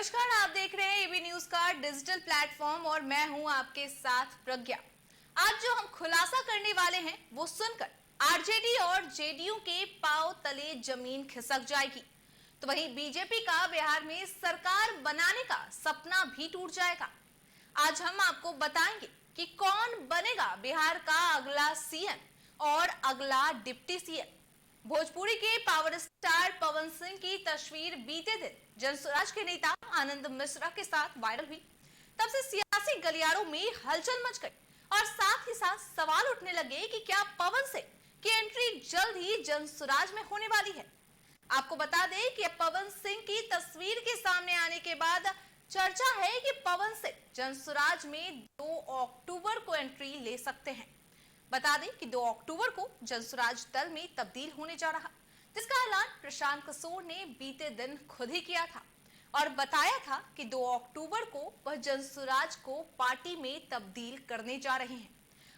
नमस्कार, आप देख रहे हैं एबी न्यूज का डिजिटल प्लेटफॉर्म और मैं हूं आपके साथ प्रज्ञा। आज जो हम खुलासा करने वाले हैं वो सुनकर आरजेडी और जेडीयू के पांव तले जमीन खिसक जाएगी, तो वहीं बीजेपी का बिहार में सरकार बनाने का सपना भी टूट जाएगा। आज हम आपको बताएंगे कि कौन बनेगा बिहार का अगला सीएम और अगला डिप्टी सीएम। भोजपुरी के पावर स्टार पवन सिंह की तस्वीर बीते दिन जनसुराज के नेता आनंद मिश्रा के साथ वायरल हुई। तब से सियासी गलियारों में हलचल मच गई और साथ ही साथ सवाल उठने लगे कि क्या पवन सिंह की एंट्री जल्द ही जनसुराज में होने वाली है। आपको बता दें कि पवन सिंह की तस्वीर के सामने आने के बाद चर्चा है कि पवन सिंह जनसुराज में 2 अक्टूबर को एंट्री ले सकते हैं। बता दें कि 2 अक्टूबर को जनसुराज दल में तब्दील होने जा रहा, जिसका ऐलान प्रशांत किशोर ने बीते दिन खुद ही किया था और बताया था कि 2 अक्टूबर को वह जनसुराज को पार्टी में तब्दील करने जा रहे हैं।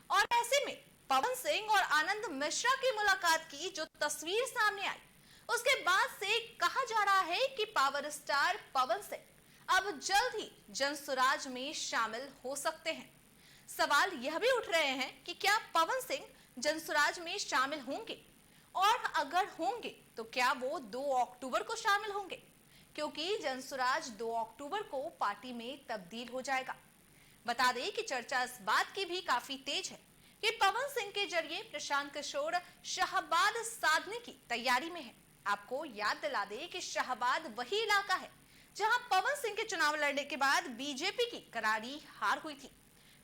और ऐसे में पवन सिंह और आनंद मिश्रा की मुलाकात की जो तस्वीर सामने आई, उसके बाद से कहा जा रहा है कि पावर स्टार पवन सिंह अब जल्द ही जनसुराज में शामिल हो सकते हैं। सवाल यह भी उठ रहे हैं कि क्या पवन सिंह जनसुराज में शामिल होंगे, और अगर होंगे तो क्या वो 2 अक्टूबर को शामिल होंगे, क्योंकि जनसुराज 2 अक्टूबर को पार्टी में तब्दील हो जाएगा। बता दें कि चर्चा इस बात की भी काफी तेज है कि पवन सिंह के जरिए प्रशांत किशोर शाहबाद साधने की तैयारी में है। आपको याद दिला दें कि शाहबाद वही इलाका है जहां पवन सिंह के चुनाव लड़ने के बाद बीजेपी की करारी हार हुई थी।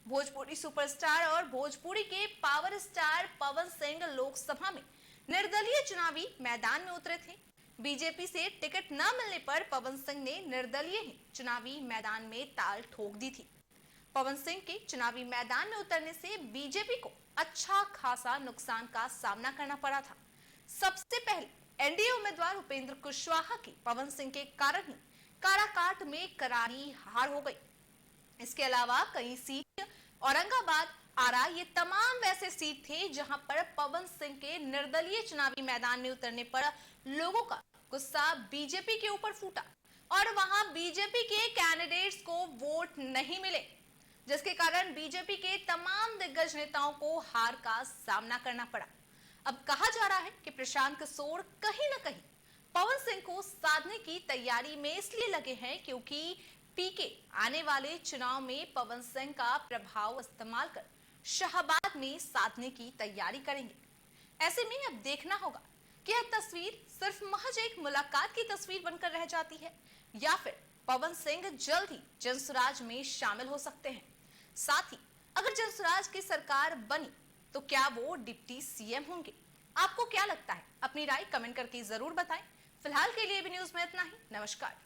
भोजपुरी सुपरस्टार और भोजपुरी के पावर स्टार पवन सिंह लोकसभा में निर्दलीय चुनावी मैदान में उतरे थे। बीजेपी से टिकट न मिलने पर पवन सिंह ने निर्दलीय ही चुनावी मैदान में ताल ठोक दी थी। पवन सिंह के चुनावी मैदान में उतरने से बीजेपी को अच्छा खासा नुकसान का सामना करना पड़ा था। सबसे पहले एनडीए उम्मीदवार उपेंद्र कुशवाहा की पवन सिंह के कारण ही काराकाट में करारी हार हो गई। इसके अलावा कई सीट औरंगाबाद, आरा, ये तमाम वैसे सीट थे जहां पर पवन सिंह के निर्दलीय चुनावी मैदान में उतरने पर लोगों का गुस्सा बीजेपी के ऊपर फूटा और वहां बीजेपी के कैंडिडेट्स को वोट नहीं मिले, जिसके कारण बीजेपी के तमाम दिग्गज नेताओं को हार का सामना करना पड़ा। अब कहा जा रहा है कि प्रशांत किशोर कहीं न कहीं पवन सिंह को साधने की तैयारी में इसलिए लगे हैं क्योंकि पीके आने वाले चुनाव में पवन सिंह का प्रभाव इस्तेमाल कर शाहबाद में साधने की तैयारी करेंगे। ऐसे में अब देखना होगा कि यह तस्वीर सिर्फ महज एक मुलाकात की तस्वीर बनकर रह जाती है या फिर पवन सिंह जल्द ही जनसुराज में शामिल हो सकते हैं। साथ ही अगर जनसुराज की सरकार बनी तो क्या वो डिप्टी सीएम होंगे? आपको क्या लगता है? अपनी राय कमेंट करके जरूर बताएं। फिलहाल के लिए भी न्यूज में इतना ही। नमस्कार।